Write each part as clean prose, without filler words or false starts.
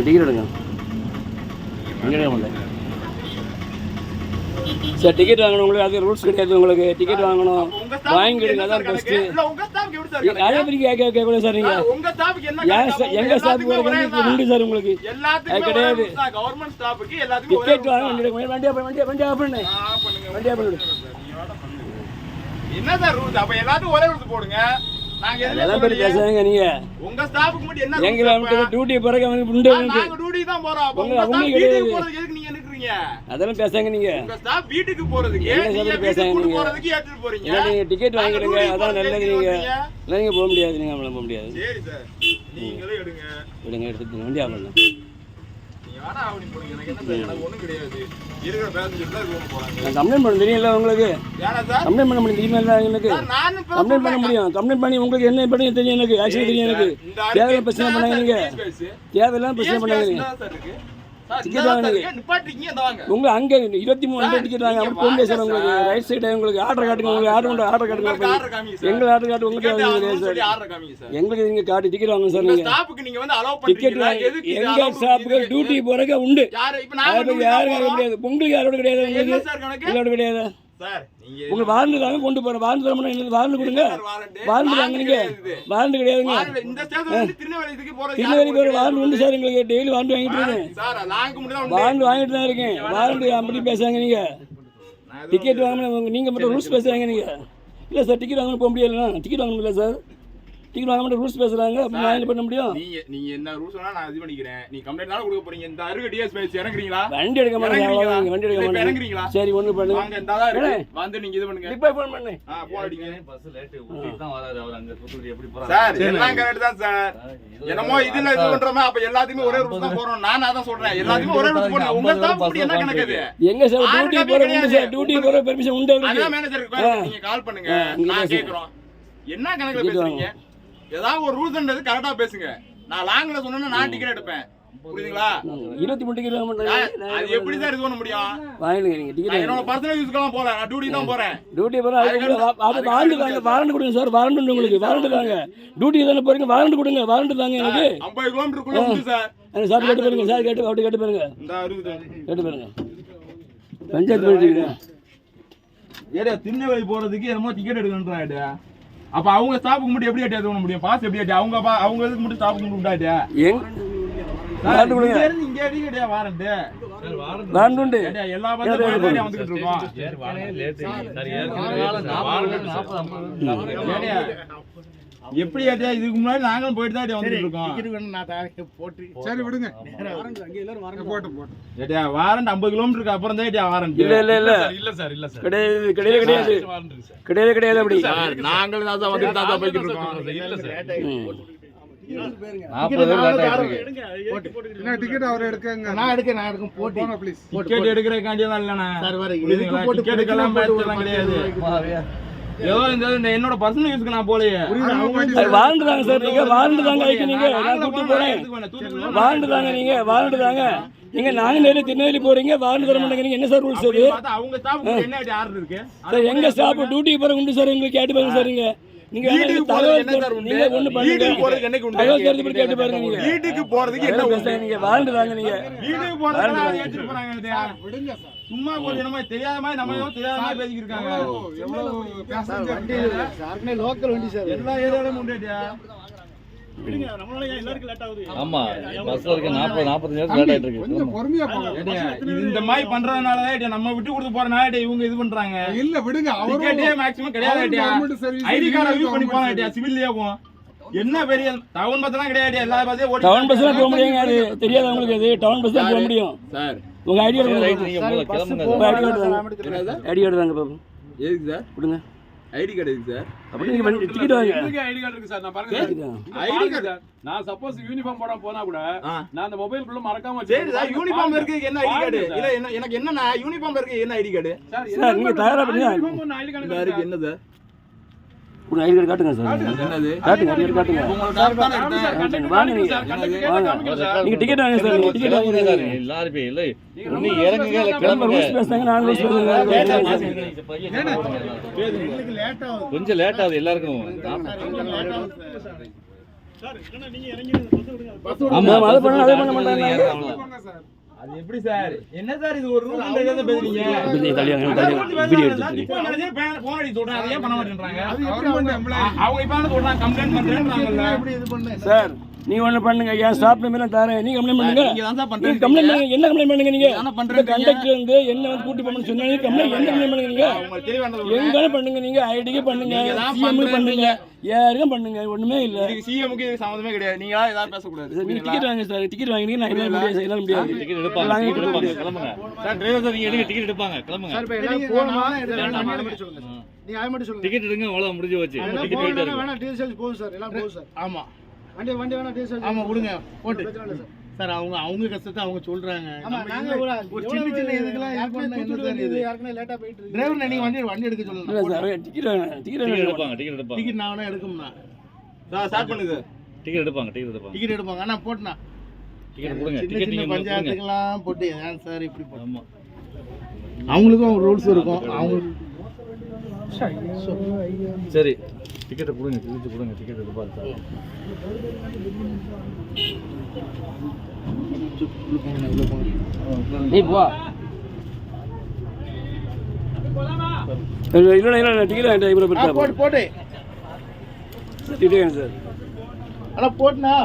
Ticket எடுங்க. Sir ticket வாங்கணும் உங்களுக்கு, அது ரூல்ஸ் கிடையாது. உங்களுக்கு டிக்கெட் வாங்கணும், வாங்கிடுங்க, அதான் பெஸ்ட்டு. அதே மாதிரி கேட்கக்கூடாது சார். நீங்கள் எங்கள் ஸ்டாஃபுக்கு உண்டு சார் உங்களுக்கு கிடையாது. டிக்கெட் வாங்க, வண்டி ஆஃப் பண்ணு, வண்டி ஆஃப் பண்ணு. என்ன சார் ரூல்ஸ்? அப்ப எல்லாத்துக்கும் ஒரே ரூல்ஸ் போடுங்க. நாங்க எல்லாம் பேர் பேசுறாங்க. நீங்க உங்க ஸ்டாஃப்க்கு மட்டும் என்ன எங்க டியூட்டி போறக்க வந்து உண்டு. நாங்க டியூட்டி தான் போறோம். அப்ப உங்க ஸ்டாஃப் வீட்டுக்கு போறதுக்கு எதுக்கு நீங்க நிக்கிறீங்க? அதெல்லாம் பேசாங்க. நீங்க உங்க ஸ்டாஃப் வீட்டுக்கு போறதுக்கு நீங்க பேசாங்க. நீங்க போறதுக்கு ஏத்துட்டு போறீங்க. நீங்க டிக்கெட் வாங்கிடுங்க, அதான் நல்லது. நீங்க போக முடியாது, நீங்க அவள போக முடியாது. சரி சார், நீங்களே எடுங்க. எடுத்துட்டு வண்டி ஆஃப் பண்ணு. நீங்க வேணா ஆவணி போடுங்க. எனக்கு என்ன சார், எனக்கு ஒண்ணும் கிடையாது. இருக்கிற பேசஞ்சர் தான் ரூம் போறாங்க. நான் கம்ப்ளைன்ட் பண்ண தெரியும்ல உங்களுக்கு. ஏனா சார் கம்ப்ளைன்ட் பண்ண முடியும் தெரியுமா எனக்கு? நான் கம்ப்ளைன்ட் பண்ண முடியும். கம்ப்ளைன்ட் பண்ணி உங்களுக்கு என்ன பண்ணி தெரியும் எனக்கு. ஆக்சுவலி தெரியும் எனக்கு. தேவையில்லாம பிரச்சனை பண்ணாங்க நீங்க. தேவையில்லாம பிரச்சனை பண்ணாங்க நீங்க. டிக்கெட் வாங்குங்க, உங்க அங்க 23 டிக்கெட் வாங்க. அப்படி போக முடியாது சார். உங்களுக்கு ரைட் சைடு உங்களுக்கு ஆர்டர் காட்டுங்க. உங்களுக்கு ஆர்டர் காட்டுங்க. எங்க ஆர்டர் காட்டு உங்களுக்கு சார். எங்களுக்கு நீங்க காட்டி டிக்கெட் வாங்க சார். நீங்க டிக்கெட் எங்க ஸ்டாஃப்க்கு டியூட்டி போறக்க உண்டு. யாரும் கிடையாது. உங்களுக்கு யாரோட கிடையாது. உங்களுக்கு யாரோட கிடையாது சார். உங்க வாரண்ட் தாங்க கொண்டு போறேன். வாரண்ட் தரணும். என்ன வாரண்ட் கொடுங்க. வாரண்ட் தாங்க. நீங்க வாரண்ட் கிடையாதுங்க. திருநெல்வேலி போற வாரண்ட் உண்டு சார். எங்களுக்கு டெய்லி வாரண்ட் வாங்கிட்டு இருக்கேன். வாரண்ட் வாங்கிட்டு தான் இருக்கேன். வாரண்ட் அப்படி பேசுறாங்க நீங்க. டிக்கெட் வாங்கணும் நீங்க மட்டும் ரூல்ஸ் பேசுறாங்க நீங்க. இல்லை சார், டிக்கெட் வாங்கணும் போக முடியலண்ணா. டிக்கெட் வாங்கணும் இல்லை சார். டிக்கெட் வாங்க மட்டும் ரூல்ஸ் பேசுறாங்க. அப்படி நான் என்ன பண்ண முடியும்? நீங்க என்ன ரூல்ஸ் வேணா நான் இது பண்ணிக்கிறேன். நீ கம்ப்ளைன்ட்னால கொடுக்க போறீங்க. இந்த அருகு டிஎஸ் பேசி இறங்குறீங்களா? வண்டி எடுக்க மாட்டீங்க. வண்டி எடுக்க மாட்டீங்க. இறங்குறீங்களா? சரி, ஒண்ணு பண்ணுங்க. வாங்க, இந்த தான் இருக்கு. வந்து நீங்க இது பண்ணுங்க. இப்போ ஃபோன் பண்ணு. போன் அடிங்க. பஸ் லேட் ஊட்டி தான் வராரு. அவர் அங்க தூத்துக்குடி எப்படி போறாரு சார்? எல்லாம் கரெக்ட் தான் சார். என்னமோ இதுல இது பண்றோமா? அப்ப எல்லாத்துமே ஒரே ரூல்ஸ் தான் போறோம். நான் அதான் சொல்றேன். எல்லாத்துமே ஒரே ரூல்ஸ் போடுங்க. உங்க ஸ்டாஃப் பத்தி என்ன கணக்குது? எங்க சார் டியூட்டி போற உண்டு சார். டியூட்டி போற பெர்மிஷன் உண்டு. அதான் மேனேஜருக்கு நீங்க கால் பண்ணுங்க. நான் கேக்குறோம். என்ன கணக்குல பேசுறீங்க? ஏதாவது ஒரு ரூல்ஸ்ன்றது கரெக்டா பேசுங்க. நான் லாங்ல சொன்னா நான் டிக்கெட் எடுப்பேன். புரியுதுங்களா? 23 டிக்கெட் வாங்க மாட்டேன். அது எப்படி சார் இது பண்ண முடியும்? வாங்குங்க நீங்க டிக்கெட். என்னோட பர்சனல் யூஸ்க்குலாம் போல. நான் டியூட்டி தான் போறேன். டியூட்டி போற அது வாரண்ட் தாங்க. வாரண்ட் கொடுங்க சார். வாரண்ட் உண்டு உங்களுக்கு. வாரண்ட் தாங்க. டியூட்டி தானே போறீங்க. வாரண்ட் கொடுங்க. வாரண்ட் தாங்க எனக்கு. 50 கிலோமீட்டருக்குள்ள உண்டு சார். சார் கேட்டு பாருங்க. சார் கேட்டு அப்படி கேட்டு பாருங்க. இந்த அருகுது கேட்டு பாருங்க. பஞ்சாயத்து போயிட்டீங்க. ஏடா திருநெல்வேலி போறதுக்கு என்னமோ டிக்கெட் எடுக்கணும்ன்றாடா. அப்ப அவங்க ஸ்டாஃப்க்கு மட்டும் எப்படி ஏத்தி பண்ண முடியும்? பாஸ் எப்படி ஏத்தி? அவங்க இதுக்கு மட்டும் ஸ்டாஃப்க்கு மட்டும் உண்டாடா. வாரண்ட் கொடுங்க. இங்க அடிக்கடியா வாரண்ட். வாரண்ட் உண்டு. எல்லா பஸ்ஸும் வந்துட்டு இருக்கோம். சரி வாங்க லேட் சரி ஏற்கனவே 40 எப்படி ஏத்தியா? இதுக்கு முன்னாடி நாங்களும் போயிட்டு தான் வந்துட்டு இருக்கோம். டிக்கெட் வேணும் நான் தாரேன் போட்டு. சரி விடுங்க. வாரண்ட் அங்க எல்லாரும் வாரண்ட் போட்டு. ஏத்தியா வாரண்ட் 50 கிலோமீட்டருக்கு அப்புறம் தான் ஏத்தியா வாரண்ட். இல்ல இல்ல இல்ல இல்ல சார் இல்ல சார் கிடையாது கிடையாது கிடையாது அப்படி. நாங்களும் தான் வந்துட்டு தான் போயிட்டு இருக்கோம். இல்ல சார் 40 லேட் ஆயிருக்கு. என்ன டிக்கெட் அவர் எடுக்கங்க. நான் எடுக்க போட்டு ப்ளீஸ். டிக்கெட் எடுக்கறதுக்காண்டி தான் இல்லனா சார் வர இதுக்கு போட்டு டிக்கெட்டுக்கெல்லாம் பேசலாம் கிடையாது. ஏதோ இந்த என்னோட பர்சனல் யூஸ்க்கு நான் போலையே. வாரண்ட் தாங்க சார். நீங்க வாரண்ட் தாங்க ஐக்கு. நான் கூட்டி போறேன். வாரண்ட் தாங்க. நீங்க வாரண்ட் தாங்க. நீங்க நாங்க நேரே திருநெல்வேலி போறீங்க. வாரண்ட் தர மாட்டேங்க. என்ன சார் ரூல்ஸ் இது? அவங்க ஸ்டாஃப்க்கு என்ன ஆர்டர் இருக்கு சார்? எங்க ஸ்டாஃப் டியூட்டி போற உண்டு சார். உங்களுக்கு கேட்டு பாருங்க சார். நீங்க தகவல் நீங்க ஒண்ணு பண்ணுங்க. தகவல் தெரிஞ்சு கேட்டு பாருங்க. நீங்க வீட்டுக்கு போறதுக்கு என்ன பேசுறீங்க? நீங்க வாரண்ட் தாங்க. நீங்க வீட்டுக்கு போறதுக்கு ஏத்திட்டு போறாங்க. விடுங்க சார். சும்மா கொஞ்சம் நம்ம தெரியாத மாதிரி நம்ம தெரியாத மாதிரி பேசிட்டு இருக்காங்க. எவ்வளவு பேசஞ்சர் வண்டி சார்னே லோக்கல் வண்டி சார். எல்லா ஏரியாலயும் உண்டேடியா. விடுங்க. நம்மளால எல்லாருக்கும் லேட் ஆகுது. ஆமா பஸ்ல இருக்க 45 நிமிஷம் லேட் ஆயிட்டு இருக்கு. கொஞ்சம் பொறுமையா போங்க. இந்த மாதிரி பண்றதுனால தான் நம்ம விட்டு கொடுத்து போறனால இவங்க இது பண்றாங்க. இல்ல விடுங்க. டிக்கெட்டே மேக்ஸிமம் கிடையாது. ஐடி கார்டு யூஸ் பண்ணி போறாங்க. சிவில்லயே போ. என்ன பெரிய டவுன் பஸ் எல்லாம் கிடையாது. எல்லா பஸ்ஸே ஓடி டவுன் பஸ்ல போக முடியுங்க. அது தெரியாது உங்களுக்கு. அது டவுன் பஸ் தான் போக முடியும் சார். உங்க ஐடி கார்டு ரைட் நீங்க முதல்ல கிளம்புங்க. ஐடி கார்டு தாங்க பாப்போம். எதுக்கு சார் கொடுங்க. ஐடி கார்டு எதுக்கு சார்? அப்படி நீங்க டிக்கெட் வாங்க. ஐடி கார்டு இருக்கு சார். நான் பாருங்க ஐடி கார்டு. நான் சப்போஸ் யூனிஃபார்ம் போட போனா கூட நான் அந்த மொபைல் குள்ள மறக்காம சரி சார். யூனிஃபார்ம் இருக்கு என்ன ஐடி கார்டு? இல்ல என்ன எனக்கு என்னன்னா யூனிஃபார்ம் இருக்கு என்ன ஐடி கார்டு? சார் நீங்க தயாரா பண்ணீங்க. ஐடி கார்டு இருக்கு என்னது? ஒரு ஐடி கார்டு காட்டுங்க சார். என்னது? காட்டுங்க. ஐடி கார்டு காட்டுங்க. வாங்க நீங்க டிக்கெட் வாங்க சார். நீங்க டிக்கெட் வாங்க சார். எல்லாரும் போய் இல்ல நீ இறங்குங்க இல்ல கிளம்புங்க. ரூல்ஸ் பேசுங்க. நான் ரூல்ஸ் பேசுறேன். லேட் ஆகுது. கொஞ்சம் லேட் ஆகுது எல்லாருக்கும். ஆமா அதை பண்ண மாட்டாங்க அது எப்படி சார் என்ன சார் இது ஒரு ரூல் என்ன பேசுறீங்க வீடியோ எடுத்து இப்போ நிறைய போன் அடி சொல்றாங்க அதை ஏன் பண்ண மாட்டேன்றாங்க அவங்க இப்ப சொல்றாங்க கம்ப்ளைன்ட் பண்றேன்றாங்கல்ல எப்படி இது பண்ண சார் நீ ஒண்ணு பண்ணுங்க ஏன் ஸ்டாப் நம்பர் தரேன் நீங்க கம்ப்ளைண்ட் பண்ணுங்க நீங்க தான் சார் நீங்க பண்றீங்க கம்ப்ளைண்ட் பண்ணுங்க என்ன கம்ப்ளைண்ட் பண்ணுங்க நீங்க என்ன பண்றீங்க? கண்டக்டர் வந்து என்ன வந்து கூட்டி போகணும்னு சொன்னா நீங்க கம்ப்ளைண்ட் என்ன கம்ப்ளைண்ட் பண்ணுங்க நீங்க அவங்க தெளிவானது எங்க பண்ணுங்க நீங்க ஐடிக்கு பண்ணுங்க நீங்க தான் சிஎம் பண்றீங்க. பண்ணுங்க யாருக்கும் பண்ணுங்க ஒண்ணுமே இல்ல இதுக்கு சிஎம்க்கு இதுக்கு சம்மந்தமே கிடையாது நீங்க ஏதாவது பேச கூடாது நீங்க டிக்கெட் வாங்க சார் டிக்கெட் வாங்கினீங்க நான் எல்லாம் முடியாது எல்லாம் முடியாது டிக்கெட் எடுப்பாங்க டிக்கெட் எடுப்பாங்க கிளம்புங்க சார் டிரைவர் சார் நீங்க எடுங்க டிக்கெட் எடுப்பாங்க கிளம்புங்க சார் இப்போ எல்லாம் போகணுமா எடுத்து சொல்லுங்க சார் நீங்க அதை மட்டும் சொல்லுங்க டிக்கெட் எடுங்க அவ்வளவு முடிஞ்சு வச்சு டிக்கெட் போயிட்டு இருக்கு வேணா டீசல் போகும் சார் எல்லாம் போகும் சார் ஆமா வண்டி வேணா டீசல் ஆமா விடுங்க போட்டு பிரச்சனை இல்லை சார் சார் அவங்க கஷ்டத்தை அவங்க சொல்றாங்க ஆமா நாங்க ஒரு சின்ன சின்ன இதுக்கெல்லாம் இது பண்ணா என்ன சார் இது யாருக்குமே லேட்டா போயிட்டு இருக்கு டிரைவர் நீங்க வண்டி எடுக்க இல்ல சொல்லலாம் சார் டிக்கெட் டிக்கெட் டிக்கெட் எடுப்பாங்க டிக்கெட் எடுப்பாங்க டிக்கெட் நான் வேணா எடுக்கும்னா சார் ஸ்டார்ட் பண்ணுங்க டிக்கெட் எடுப்பாங்க டிக்கெட் எடுப்பாங்க டிக்கெட் எடுப்பாங்க ஆனா போட்டுனா டிக்கெட் கொடுங்க சின்ன டிக்கெட் சின்ன நீங்க கொடுங்க பஞ்சாயத்துக்கெல்லாம் போட்டு ஏன் சார் இப்படி ஆமா அவங்களுக்கும் ரூல்ஸ் இருக்கும் அவங்க சரி டிக்கெட் கொடுங்க கிழிச்சு கொடுங்க டிக்கெட் எடுப்பாரு சார் நீ போ இல்ல டிக்கெட் இவ்வளவு போட்டு பெருசா போட்டு டிக்கெட் சார் ஆனா போட்டுனா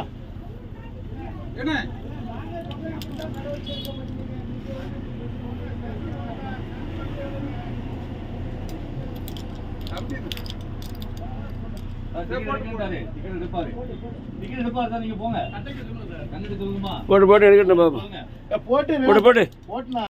டிக்கெட் எடுப்பாரு சார் நீங்க போங்க கண்டிப்பா சொல்லுமா போட்டு எடுக்கட்டும் பாப்பா போட்டு போட்டு போட்டுனா